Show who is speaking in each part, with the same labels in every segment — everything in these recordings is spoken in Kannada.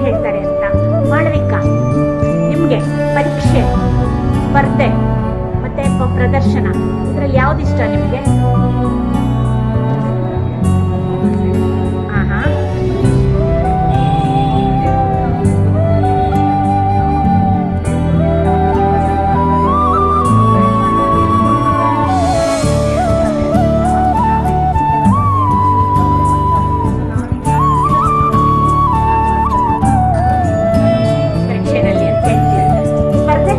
Speaker 1: ಹೇಳ್ತಾರೆ ಅಂತ. ಮಾಳವಿಕಾ, ನಿಮಗೆ ಪರೀಕ್ಷೆ, ಸ್ಪರ್ಧೆ ಮತ್ತೆ ಪ್ರದರ್ಶನ ಇದರಲ್ಲಿ ಯಾವ್ದು ಇಷ್ಟ ನಿಮಗೆ? ಆಹಾ, ಪರೀಕ್ಷೆನಲ್ಲಿ ಅಂತ ಹೇಳ್ತೀರಾ? ಸ್ಪರ್ಧೆ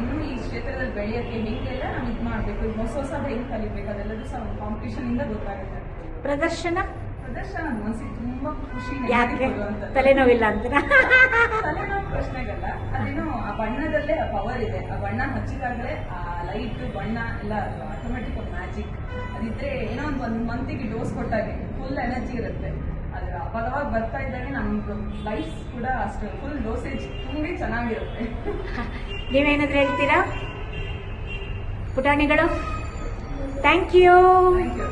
Speaker 2: ಇನ್ನು ಈ ಕ್ಷೇತ್ರದಲ್ಲಿ ಬೆಳೆಯೋಕ್ಕೆ ಹೆಂಗೆಲ್ಲ ನಾವು ಇದು ಮಾಡಬೇಕು, ಹೊಸ ಹೆಂಗೆ ಕಲಿಬೇಕು ಅದೆಲ್ಲದೂ ಸಹ ಒಂದು ಕಾಂಪಿಟೇಷನ್ ಇಂದ ಗೊತ್ತಾಗುತ್ತೆ.
Speaker 1: ಪ್ರದರ್ಶನ
Speaker 2: ಪ್ರದರ್ಶನ ಮನಸ್ಸಿಗೆ ತುಂಬಾ ಖುಷಿ.
Speaker 1: ಯಾಕೆ? ತಲೆನೋವಿಲ್ಲ ಅಂತ?
Speaker 2: ತಲೆನೋವು ಪ್ರಶ್ನೆಗಲ್ಲ, ಅದೇನೋ ಆ ಬಣ್ಣದಲ್ಲೇ ಪವರ್ ಇದೆ. ಆ ಬಣ್ಣ ಹಚ್ಚಿದಾಗಲೇ ಆ ಲೈಟ್ ಬಣ್ಣ ಎಲ್ಲ ಆಟೋಮೆಟಿಕ್ ಒಂದು ಮ್ಯಾಜಿಕ್ ಅದಿದ್ರೆ ಏನೋ ಒಂದು ಮಂತಿಗೆ ಡೋಸ್ ಕೊಟ್ಟಾಗೆ ಫುಲ್ ಎನರ್ಜಿ ಇರುತ್ತೆ. ಅದ್ರ ಅವಾಗ ಬರ್ತಾ ಇದ್ದಾಗ ನಮ್ದು ಲೈಫ್ ಕೂಡ ಅಷ್ಟು ಫುಲ್ ಡೋಸೇಜ್ ತುಂಬಿ ಚೆನ್ನಾಗಿರುತ್ತೆ.
Speaker 1: ನೀವೇನಾದ್ರೂ ಹೇಳ್ತೀರಾ ಪುಟಾಣಿಗಳು? Thank you.
Speaker 2: Thank you.